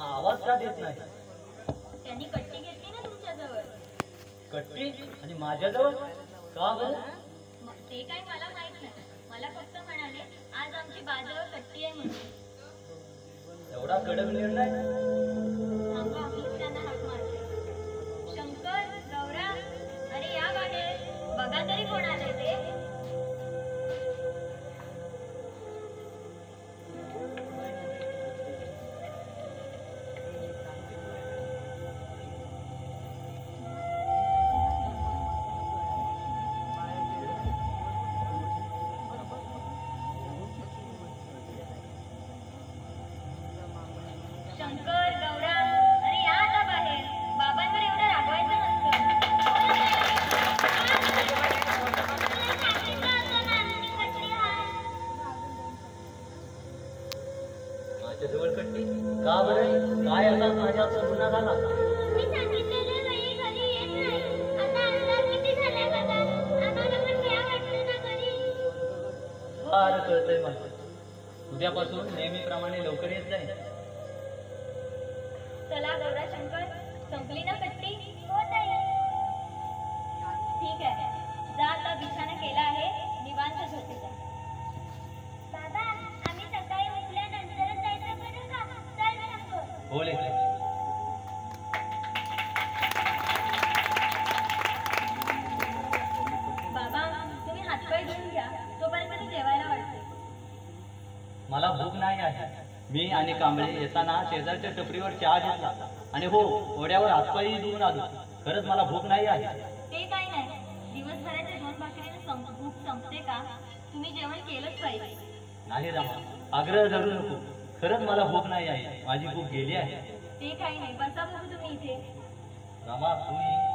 आवाज का देत नाही? त्यांनी कट्टी घेतली ना तुमच्याजवळ. कट्टी? आणि माझ्याजवळ का बरं? ते काय मला माहित नाही. मला फक्त म्हणाले आज आमची बाजूवर कट्टी आहे म्हणून. एवढा कडक निर्णय? थांबा, मीच त्यांना हाक मारते. शंकर, गौरा, अरे या बाहेर, बघा तरी कोण आलंय ते. शंकर, गौरा, अरे या आता बाहेर. बाबांवर एवढं रागवायचं नसतं. माझ्याजवळ कट्टी का बरं? काय असा माझ्याचा गुन्हा झाला? मी सांगितलेल्या वेळी घरी येत नाही. आता अंदाज किती झाला बघा. आम्हाला पण भ्या वाटतं ना घरी. फार कळतंय मला. उद्यापासून नेहमीप्रमाणे लवकर येत जाईल. चला गौरा, शंकर, संपली ना कट्टी? हो ताई. ठीक आहे, जा आता बिछाना केला आहे, निवांत झोपी जा. बाबा, आम्ही सकाळी उठल्यानंतरच जायचं बरं का? चल शंकर. बोले बाबा, तुम्ही हातपाय धुवून घ्या, तोपर्यंत मी जेवायला वाटते. मला भूक नाही आहे. मी आणि कांबळे येताना शेजारच्या टपरीवर चहा घेतला आणि हो, ओढ्यावर हातपायही धुवून आलो. खरंच मला भूक नाही आहे. ते काही नाही, दिवसभराच्या 2 भाकरीने भूक संपते का? तुम्ही जेवण केलंच पाहिजे. नाही रामा, आग्रह धरू नको. खरंच मला भूक नाही आहे. माझी भूक गेली आहे. ते काही नाही, बसा बघू तुम्ही इथे. रामा, तू ये.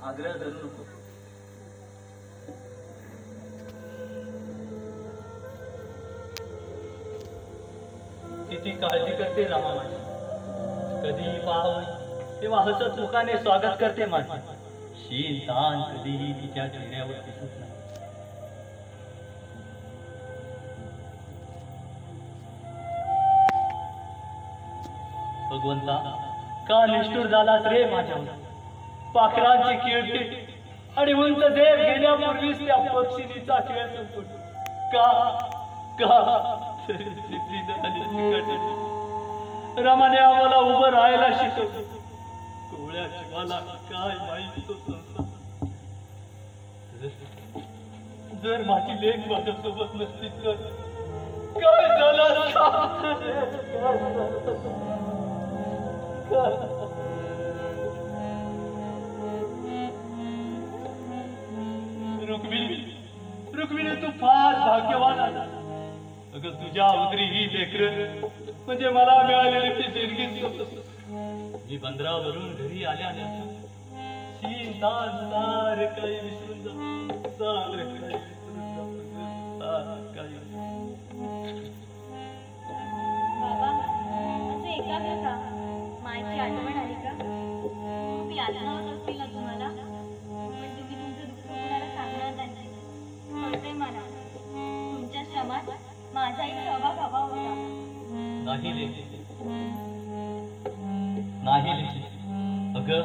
आग्रह धरू नको. किती काळजी करते रामा माझी. कधीही पाहावं तेव्हा हसत मुखाने स्वागत करते माझे. शीन ताण कधीही तिच्या चेहऱ्यावर दिसत नाही. भगवंता, का निष्ठुर झालास रे माझ्यावर? पाखरांची किळती आणि उंच देव गेल्यापूर्वीच त्या पक्षिणीचा खेळ संपून का रमाने आम्हाला उभं राहायला शिकवलं. कोवळ्या जीवाला काय माहिती तो संसार. जर माझी लेक माझ्यासोबत नसती तर काय झालं? रुक्मिणी, तू फार भाग्यवान आहे. अगं, तुझ्या उदरी ही लेकरं म्हणजे मला मिळालेली ती देणगीच होत. मी बंदरावरून घरी आल्यानंतर सार काही विसरून जा, सार काही विसरून जा, काही. बाबा, असे एकाग्र का? मायची आठवण आली का? खूप यातना होत असतील ना तुम्हाला? पण तुम्ही तुमचं दुःख कोणाला सांगणार नाही. कळतंय मला. तुमच्या श्रमात माझाही सहभाग हवा होता. नाही लेकी, नाही लेकी. अगं,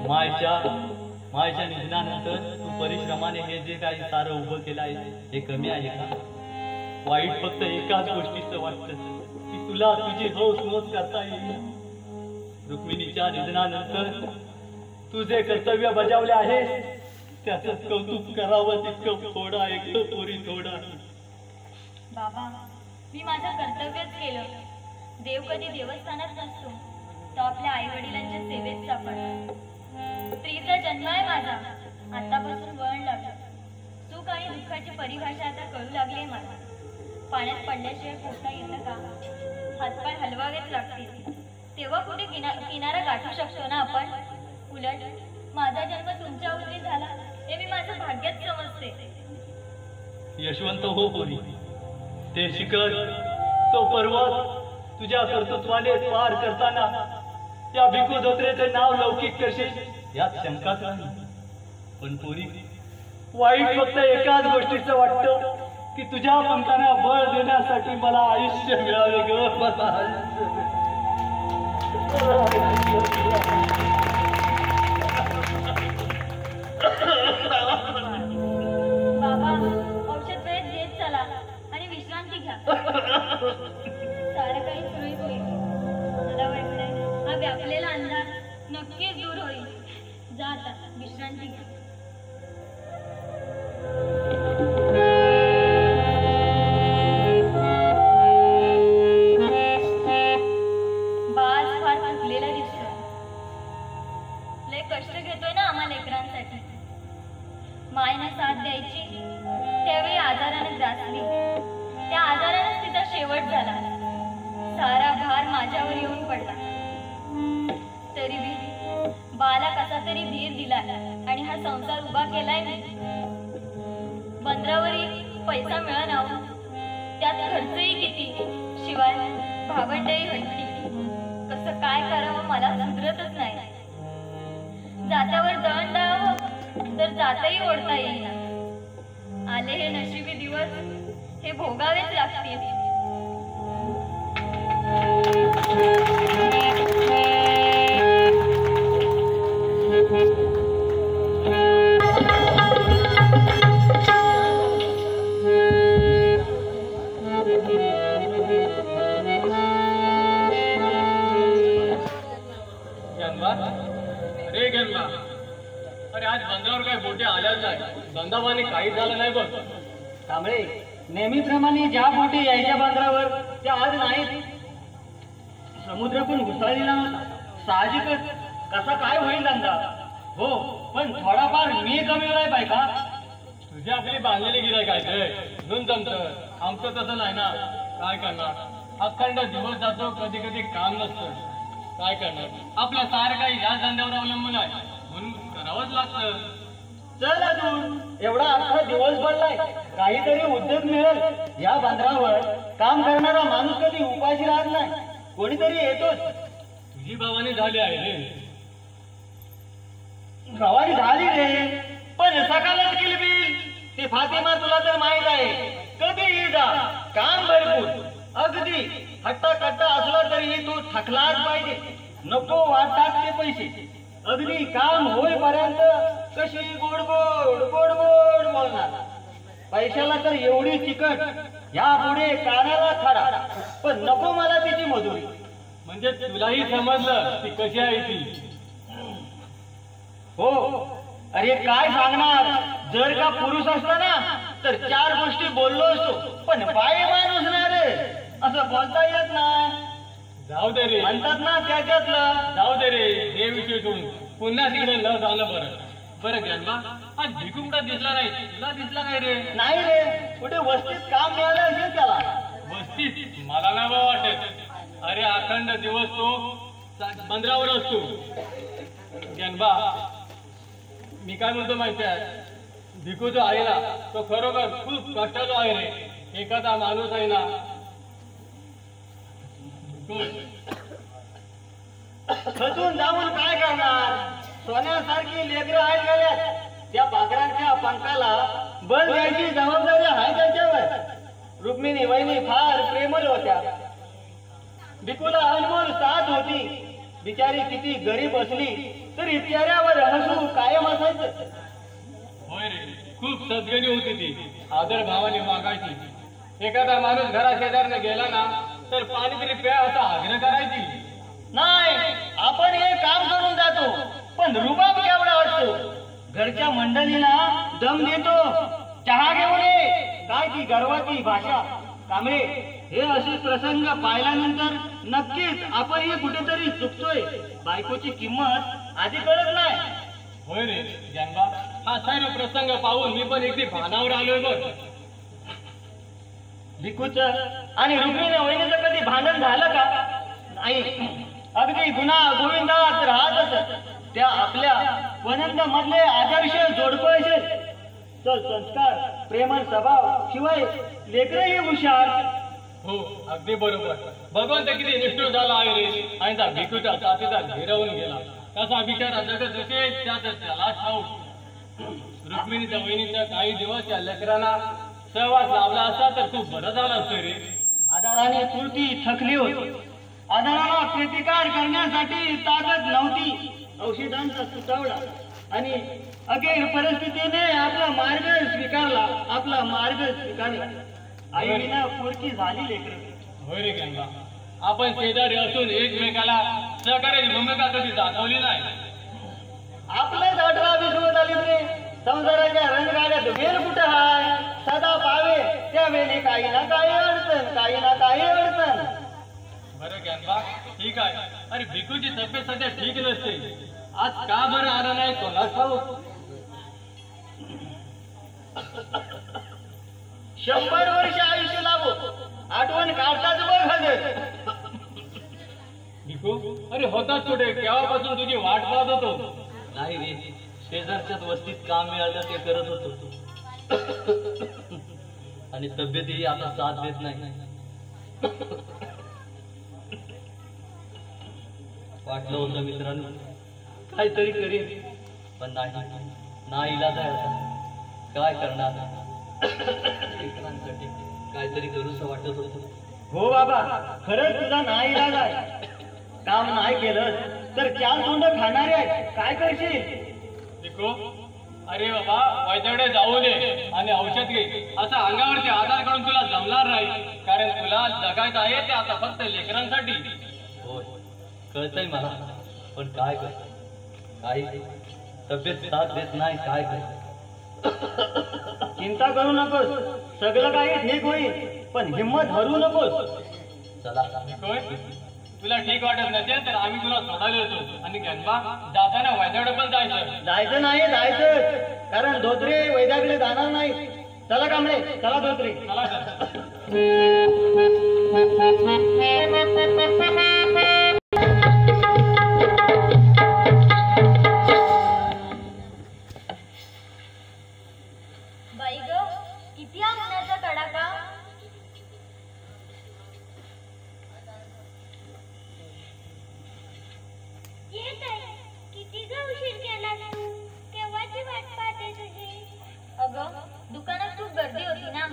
मायच्या निधनानंतर तू परिश्रमाने हे जे काही सारं उभं केलं आहे हे कमी आहे का? वाईट फक्त एकाच गोष्टीचं वाटतं की तुला तुझी हौसमौज करता येईल. रुक्मिणीच्या निधनानंतर तू जे कर्तव्य बजावले आहे त्याचं कौतुक करावं तितकं थोडं आहे पोरी, थोडा. बाबा, मी माझं कर्तव्यच केलं. देव कधी देवस्थानात नसतो, तो आपल्या आई वडिलांच्या सेवेत सापडतो. स्त्रीचा जन्म आहे माझा. आतापासून वळण लागलं. सुख आणि दुःखाची परिभाषा आता कळू लागली मला. पाण्यात पडल्याशिवाय पोहता येतं का? हातपाय हलवावेच लागतील. तेव्हा कुठे किनारा गाठू शकतो ना आपण. उलट माझा जन्म तुमच्या उदरी झाला हे मी माझं भाग्यच समजते. यशवंत हो पोरी, ते शिखर, तो पर्वत तुझ्या कर्तृत्वाने पार करताना त्या भिकू धोत्रेचे नाव लौकिक करशील यात शंकाच नाही. पण पोरी, वाईट फक्त एकाच गोष्टीचं वाटतं की तुझ्या पंखांना बळ देण्यासाठी मला आयुष्य मिळावे ग. मला आयुष्य बाबा, औषध वेळेत घेत चला आणि विश्रांती घ्या. सारं काही सुरळीत होईल. मला वाटतंय हा व्यापलेला अंधार नक्कीच दूर होईल. जा आता विश्रांती घ्या. बाज फार थकलेला दिसतोय. लय कष्ट घेतोय ना आम्हा लेकरांसाठी. मायनं साथ द्यायची त्यावेळी आजाराने ग्रासली. त्या आजारानेच तिचा शेवट झाला. सारा भार माझ्यावर येऊन पडला. तरी बी बाला कसा तरी धीर दिला आणि हा संसार उभा केलाय मी. बंदरावरही पैसा मिळना, त्यात खर्चही किती, शिवाय भावंडही हट्टी. कसं काय करावं मला सुधरतच नाही. जात्यावर दळण दळावं तर जातही ओढता येईना. आले हे नशिबी दिवस, हे भोगावेच लागतील. अरे आज बंदरावर काय बोटे आल्याच नाही. धंदावाने काही झालं नाही बघ. कांबळे, नेहमीप्रमाणे ज्या बोटी यायच्या बंदरावर त्या आज नाहीत. समुद्र पण घुसळलेला होता. साहजिकच कसा काय होईल धंदा. हो, पण थोडाफार मी कमी वेळा पाहिजे का? तुझी आपली बांधलेली गिराय काय ते घेऊन जमतं. आमचं तसं नाही ना. काय करणार, अखंड दिवस जातो, कधी कधी काम नसतं. काय करणार, आपल्या सारं काही या धंद्यावर अवलंबून आहे म्हणून करावंच लागतं. चल अजून एवढा अख्खा दिवस भरलाय, काहीतरी उद्योग मिळेल. या बंदरावर काम करणारा माणूस कधी उपाशी राहत नाही. कोणीतरी येतोच. तुझी भावानी झाली आहे रे. गवारी झाली रे, पण सकाळच किलबिल. ती फातिमा तुला तर माहित आहे, कधी जा, काम भरपूर. अगदी हट्टा कट्टा असला तरी तू थकलाच पाहिजे. नको वाटतात ते पैसे. अगदी काम होईपर्यंत कशी गोड गोड गोड गोड बोलणार. पैशाला तर एवढी चिकट, यापुढे कानाला खडा. पण नको मला तिची मजुरी. म्हणजे तुलाही समजलं ती कशी आहे ती. हो, अरे काय सांगणार. जर का पुरुष असता ना तर चार गोष्टी बोललो असतो, पण बाई माणूस नाही रे, असं बोलता येत नाही. जाऊ दे रे, म्हणतात ना त्याच्यातलं. जाऊ दे रे, हे विषय सोडून पुन्हा तिकडे न जाणं बरं. बरं ज्ञानबा, आज भिकू कुठं दिसला नाही. तुला दिसला काय रे? नाही रे, कुठे वस्तीत काम मिळालं असेल त्याला. वस्तीत मला नाही बा वाटत. अरे अखंड दिवस तो बंदरावर असतो. ज्ञानबा, मी काय म्हणतो माहिती आहे, भिकू जो आहे ना तो खरोखर खूप कष्टाचा आहे रे. एखादा माणूस आहे ना खचून जाऊन काय करणार. सोन्यासारखी लेकरं आहेत गेल्यात. त्या पाखरांच्या पंखाला बल द्यायची जबाबदारी आहे त्याच्यावर. रुक्मिणी वहिनी फार प्रेमळ होत्या. भिकूला अनमोल साथ होती. बिचारी किती गरीब असली तरी चेहऱ्यावर हसू कायम असायचं. होय रे, खूप सद्गणी होती ती. आदर भावाने वागायची. एखादा माणूस घरा शेजारने गेला ना तर पाणी तरी प्या असा आग्रह करायची. नाही, आपण हे काम करून जातो, पण रुबाब केवढा असतो. घरच्या मंडळीला दम देतो. चहा घेऊन ये, काय ती गर्वाची भाषा. कांबळे, हे असे प्रसंग पाहिल्यानंतर नक्कीच आपणही कुठेतरी चुकतोय. बायकोची किंमत आधी कळत नाही. होय रे ज्ञानबा, हा सर्व प्रसंग पाहून मी पण एकटी भानावर आलोय बघ. भिकूचं आणि रुक्मिणी वहिनीचं कधी भांडण झालं का? नाही. अगदी गुन्हा गोविंदात राहत असत. त्या आपल्या वनंद मधले आदर्श जोडपं असेल. चल, संस्कार प्रेमळ स्वभाव, शिवाय लेकरही हुशार. हो अगदी बरोबर. भगवंत किती निष्ठुर झाला आहे रे. आणि त्या भिकूच्या साथीचा घेरवून गेला. कसा बिचारा जगत असे त्याला ठाऊक. रुक्मिणीच्या वहिनीच्या काही दिवस या लेकरांना सहवास लाभला असता तर खूप बरं झालं असतं रे. आधाराने पुरती थकली होती. आधाराला प्रतिकार करण्यासाठी ताकद नव्हती. औषधांचा सुटवडा आणि अखेर परिस्थितीने आपला मार्ग स्वीकारला. आईविना पुरकी झाली लेकरं. होय रे गंगा. आपण शेजारी असून एकमेकाला सहकार्याची भूमिका कधी दाखवली नाही. आपलेच 18-20 होत आली रे. संसाराच्या रंगरागात वेल कुठं हाय. सदा पावे त्यावेळी काही ना काही अडचण. बरं गंगा ठीक आहे. अरे भिकूची तब्येत सध्या ठीक नसते. आज का बरं आला नाही कोणाला ठाऊक. 100 वर्ष आयुष्य लाभो आठवण काढताच बघ हजर. भिकू अरे होताच कुठे. केव्हापासून तुझी वाट पाहत होतो. नाही रे, शेजारच्याच वस्तीत काम मिळालं ते करत होतो. आणि तब्येतही आता साथ देत नाही. वाटलं होतं मित्रांनो काहीतरी करीन, पण नाही इलाज आहे. आता काय करणार. लेकरांसाठी काहीतरी करूसं वाटत होतं. हो बाबा, खरंच तुझा नाही इलाज आहे. काम नाही केलं तर 4 तोंड खाणारे आहेत. काय करशील. भिकू अरे बाबा वैद्याकडे जाऊ दे आणि औषध घे. असं अंगावरती आधार काढून तुला जमणार नाही. कारण तुला जगायचं आहे ते आता फक्त लेकरांसाठी. होय कळतंय मला, पण काय कर. काही तब्येत साथ देत नाही. काय कर. चिंता करू नकोस, सगळं काही ठीक होईल. पण हिंमत हरू नकोस. चला भिकू तुला ठीक वाटत नसेल तर आम्ही तुला सोडायला येतो. आणि गंगा जाताना वैद्याकडे पण जायचं नाही. कारण धोत्रे वैद्याकडे जाणार नाही. चला कांबळे, चला धोत्रे. चला सर. बाई ग, किती हा उन्हाचा कडाका. किती ग उशीर केला तू. केव्हाची वाट पाहते तुझी. अगं दुकानात खूप गर्दी होती ना.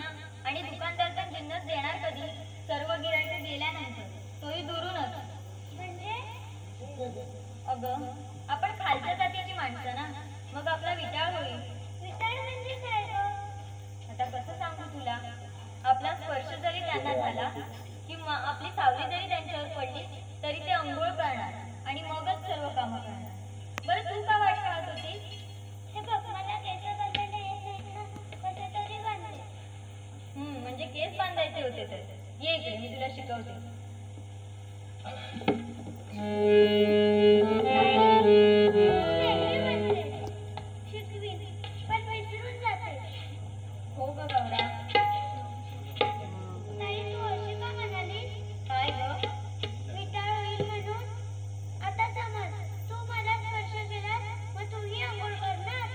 आणि दुकानदार पण जिन्नस देणार कधी. सर्व गिराईक गेल्यानंतर. तोही दुरूनच. म्हणजे अगं आपण खालच्या जातीची माणसं ना. मग आपला विटाळ होईल. विटाळ म्हणजे काय ग. आता कसं सांगू तुला. आपला स्पर्श जरी त्यांना झाला किंवा आपली सावली जरी त्यांच्यावर पडली तरी ते अंघोळ करणार आणि मगच सर्व कामं करणार. बरं तू का वाट पाहत होतीस. हे बघ मला केस बांधायला येत नाहीत ना. कसे तरी बांधले. म्हणजे केस बांधायचे होते तर ये इकडे, मी तुला शिकवते. शिकवीन पण विसरून जाते. हो ग गौरा. ताई तू अशी का म्हणाली. काय ग. विटाळ होईल म्हणून. आता समज तू मला स्पर्श केलास मग तूही अंघोळ करणार.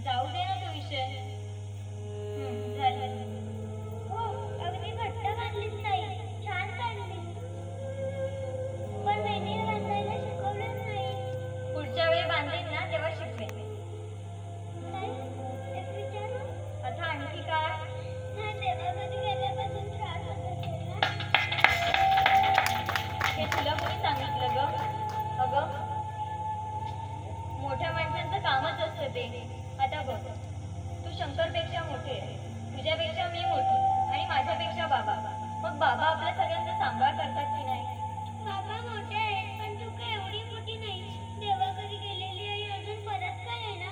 जाऊ दे ना तो विषय. झालं. हो अगदी घट्ट बांधलीस ताई. छान बांधली. पण वेणी बांधायला शिकवलंच नाही. पुढच्या वेळी बांधेन ना तेव्हा शिकवेन. एक विचारू. आता आणखी काय. तेव्हा कधी गेल्यापासून त्रास होत असेल ना. हे तुला कोणी सांगितलं ग. अगं मोठ्या माणसांचं कामच असतं ते. आता बघ तू शंकरपेक्षा मोठी आहे. तुझ्यापेक्षा मी मोठी आणि माझ्यापेक्षा बाबा. मग बाबा आपल्या सगळ्यांचा सांभाळ करतात की नाही. बाबा मोठे आहेत पण तू काय एवढी मोठी नाही. देवाकडे गेलेली आई अजून परत काय आहे ना.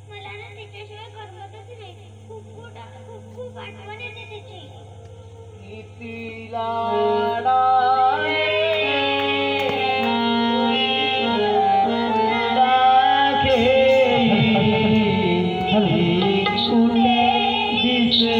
मला ना तिच्याशिवाय करमतच नाही. खूप आठवण येते तिची. किती लाडाने दिसे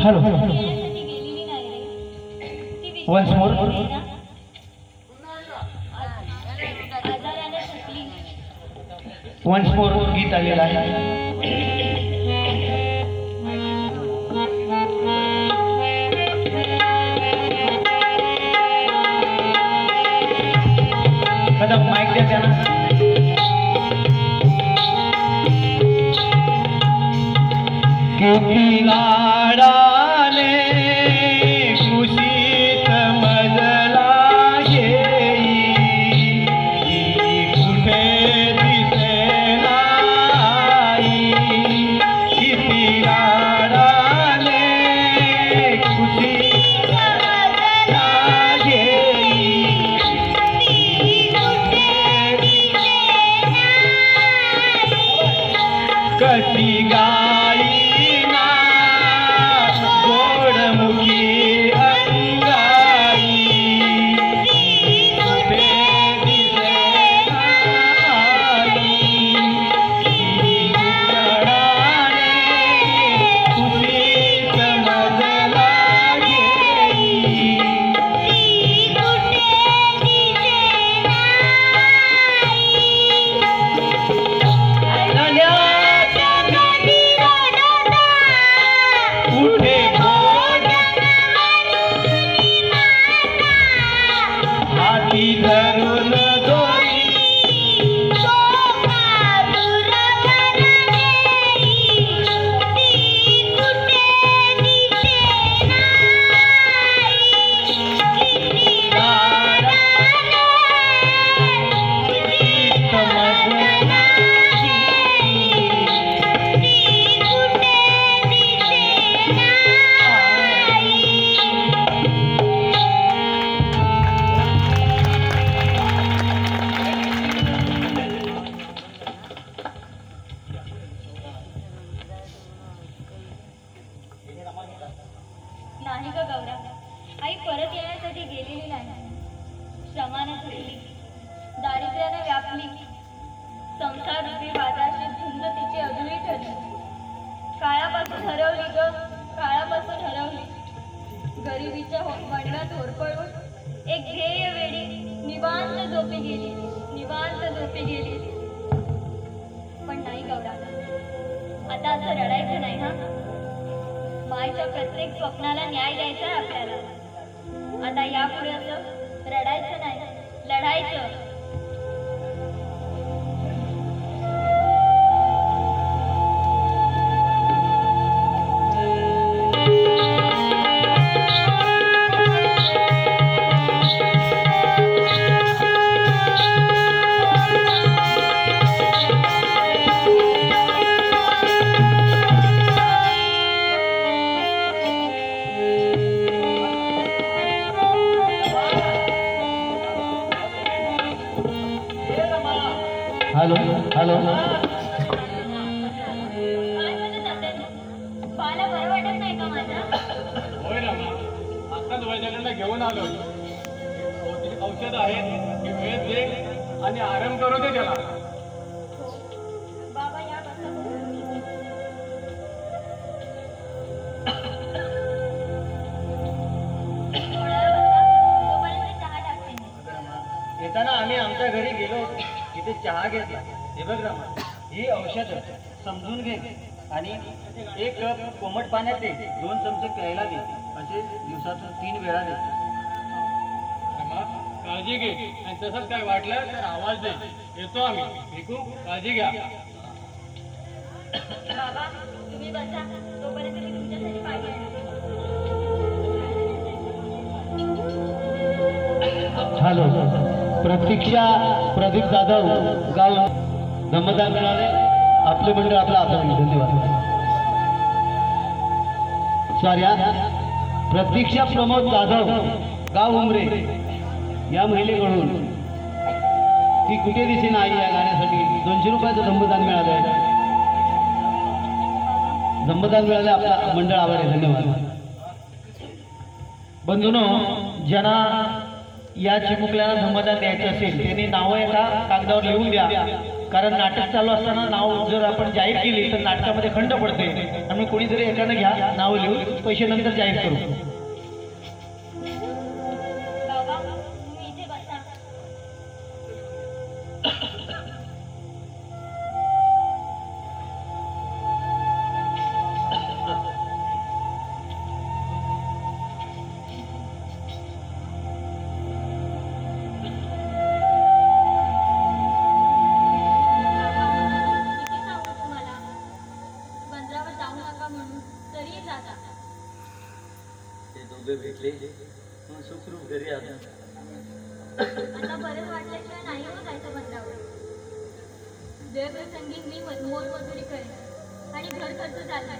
हॅलो येण्यासाठी गेलेली नाही रे. ती Once more. विश्वासात आहे ना? आजाराने थकली. वन्स मोर गीत आलेलं आहे. कदम माईक द्या त्यांना. किती लाडाने कुशीत मजला घेई, कुठे दिसेना आई. किती लाडाने कुशीत मजला घेई, कशी गाईना गोडमुखी अंगाई, कुठे दिसेना आई. उकडाने कुशीत मजला घेई, कुठे हाती धरून दोरी, नाही ग गौरा, आई परत येण्यासाठी गेलेली नाही. श्रमाने थकली, दारिद्र्याने व्यापली, संसार रूपी बाजारशी धुंद तिची अधुरी ठरली. काळापासून हरवली ग, काळापासून हरवली. गरिबीच्या वणव्यात होरपळून एक ध्येय वेडी निवांत झोपी गेली, निवांत झोपी गेली. पण नाही गौरा, आता असं रडायचं नाही हा. मायच्या प्रत्येक स्वप्नाला न्याय द्यायचा आहे आपल्याला. आता यापुढे असं रडायचं नाही, लढायचं. Hello hello. काय म्हणत होते? बाला बरं वाटत नाही का माझा? होय ना मा, आत्ताच वैद्याकडनं घेऊन आलो. औषध आहेत, हे वेळ दे आणि आराम करू दे त्याला. बाबा या बसा. थोडा वेळ बसा, तोपर्यंत चहा टाकते मी. येताना आम्ही आमच्या घरी गेलो, तिथे चहा घेतला. हे बघ रामा, ही औषध समजून घे आणि एक कप कोमट पाण्यात दे, 2 चमचे प्यायला दे, असे दिवसातून 3 वेळा दे. रमा, काळजी घे आणि तसंच काय वाटलं तर आवाज दे, येतो आम्ही. भिकू, काळजी घ्या. बाबा तुम्ही बसा, तोपर्यंत मी तुमच्यासाठी पाणी आणते. हॅलो. प्रतीक्षा प्रदीप जाधव, गाव धम्मदान मिळाले. आपले मंडळ आपला आता. धन्यवाद. सॉरी, प्रतीक्षा प्रमोद जाधव, गाव उमरे, या महिलेकडून ती कुठे दिसेन आई या गाण्यासाठी 200 रुपयाचं धम्मदान मिळालं. धम्मदान मिळालं, आपला मंडळ आभारी. धन्यवाद. बंधूनो, ज्यांना या चिमुकल्याला धम्मदान द्यायचं असेल त्यांनी नावं एका कागदावर लिहून द्या. कारण नाटक चालू असताना नाव जर आपण जाहीर केली तर नाटकामध्ये खंड पडते आणि कोणीतरी एकानं घ्या नाव लिहून पैसे नंतर जाहीर करू. बाबा तुम्ही इथे बसा. भेटले सुखरूप घरी आलो. आता बरंच वाटल्याशिवाय नाही हो जायचं बंधावर. वेळप्रसंगी मी मोलमजुरी करेन आणि घर खर्च चाललाय,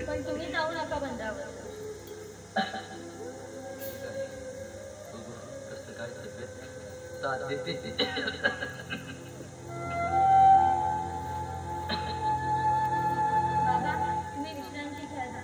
पण तुम्ही जाऊ नका बंधावर. कसं काय तब्येत साथ देते. बाबा तुम्ही विश्रांती घ्या जा.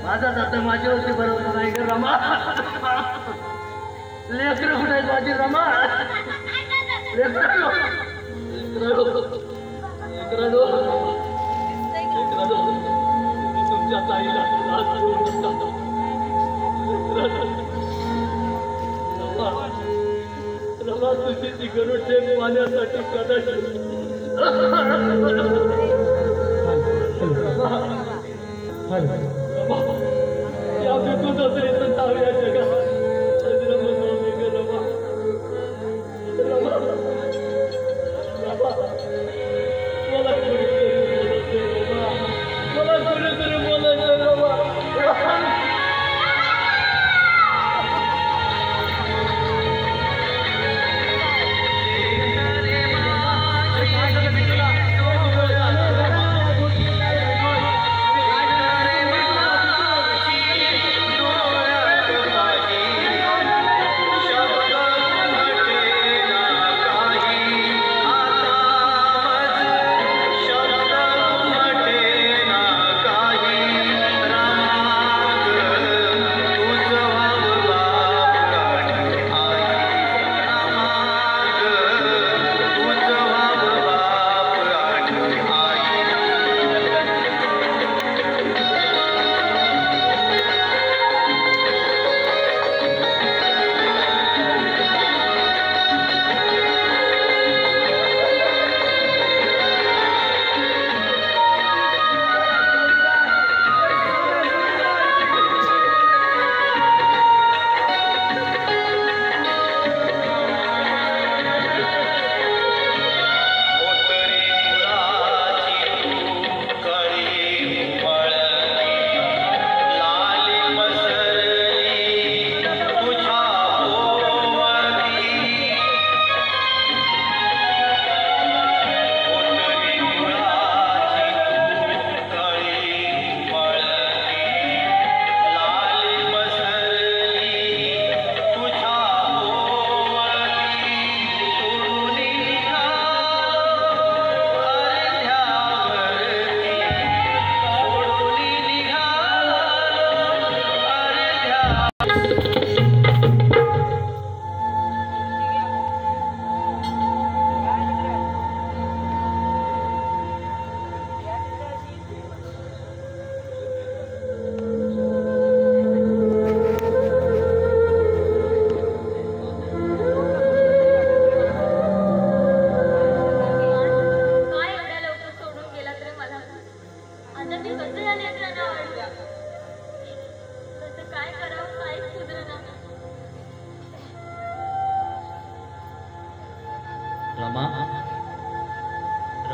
माझा जाता माझ्यावरती बरोबर नाही का रमा. लेकर कुठे माझी रमा. तुमच्या ताईला रमा तुझी ती गरुड ठेप पाण्यासाठी कदाचित या बिकून असेल इथं जाऊ या जगात. मला कोणीतरी बोलायचं बाबा. माझी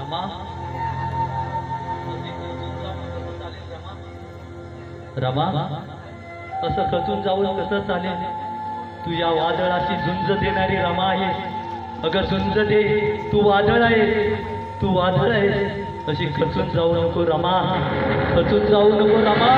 रमा रमा असं खचून जाऊन कसं चालेल? तू या वादळाशी झुंज देणारी रमा आहेस. अगं झुंज दे, तू वादळ आहेस, तू वादळ आहेस. अशी खचून जाऊ नको रमा, खचून जाऊ नको रमा.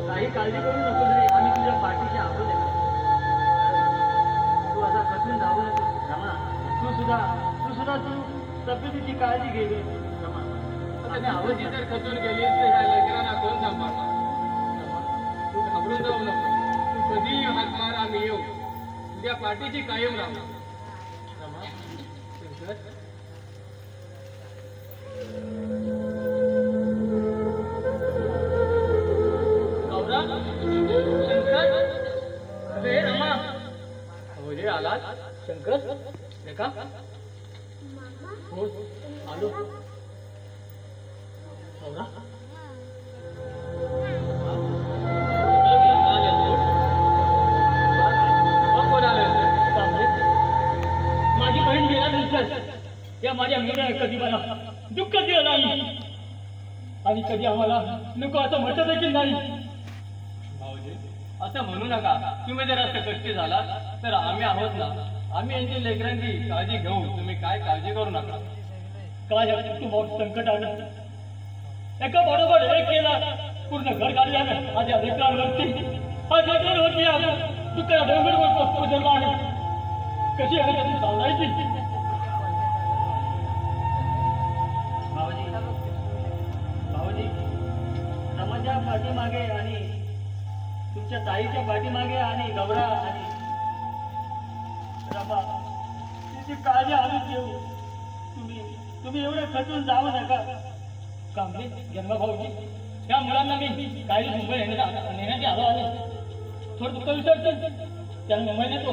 काही काळजी करू नको रे, आम्ही तुझ्या पाठीशी आहोत. तू असा खचून जाऊ नको रमा. तू सुद्धा तब्येतीची काळजी घे रे रमा. आता आवाजी जर खचून गेली तर ह्या लेकरांना कोण सांभाळणार? तू घाबरून जाऊ नको. तू कधीही हात मार, आम्ही येऊ. तुझ्या पाठीशी कायम राहू. शंकर अरे रमा, अवघे आलात? शंकर रेखा हो आलो. माझी बहीण गेल्यानंतर या माझ्या मुलाने कधी मला दुःख दिलं नाही आणि कधी आम्हाला नको असं म्हटलं देखील नाही. भाऊजी असं म्हणू नका. तुम्ही जर असं कष्टी झाला तर आम्ही आहोत ना. आम्ही यांची लेकरांची काळजी घेऊ. तुम्ही काय काळजी करू नका. काय कुटुंबावर संकट आलं, एका बरोबर एक केला, पूर्ण घर काढले आलं. माझ्या लेकरांवरती दुःखाला डोंगरवर पसरला आहे. कशी आहे त्याची चालवायची? भाऊजी रमाच्या पाठीमागे आणि तुमच्या ताईच्या पाठीमागे आणि गौरा आणि रमा तिची काळजी आम्ही घेऊ. तुम्ही एवढं खचून जाऊ नका. कांबळे जन्म भाऊजी, त्या मुलांना मी काही मुंबई नेण्याची आलो आहे. थोडं दुःख विसरतं त्याला मुंबई नेतो.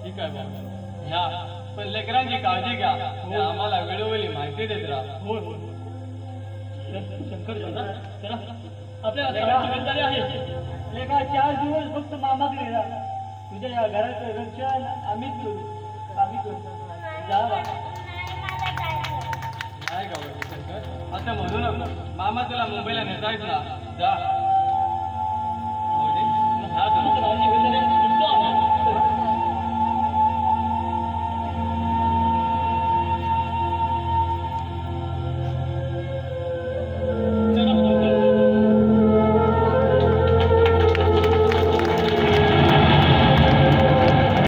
ठीक आहे भाऊ, ह्या पण लेकरांची काळजी घ्या. ते आम्हाला वेळोवेळी माहिती देत राहा. हो हो. शंकर चला आपल्याला सगळ्याची जबाबदारी आहे. लेका 4 दिवस फक्त मामाकडे राहा. तुझ्या या घराचं रक्षण आम्हीच करू. जा बा. नाही का शंकर, असं म्हणू नका. मामा तुला मुंबईला नेतायत ना. जा.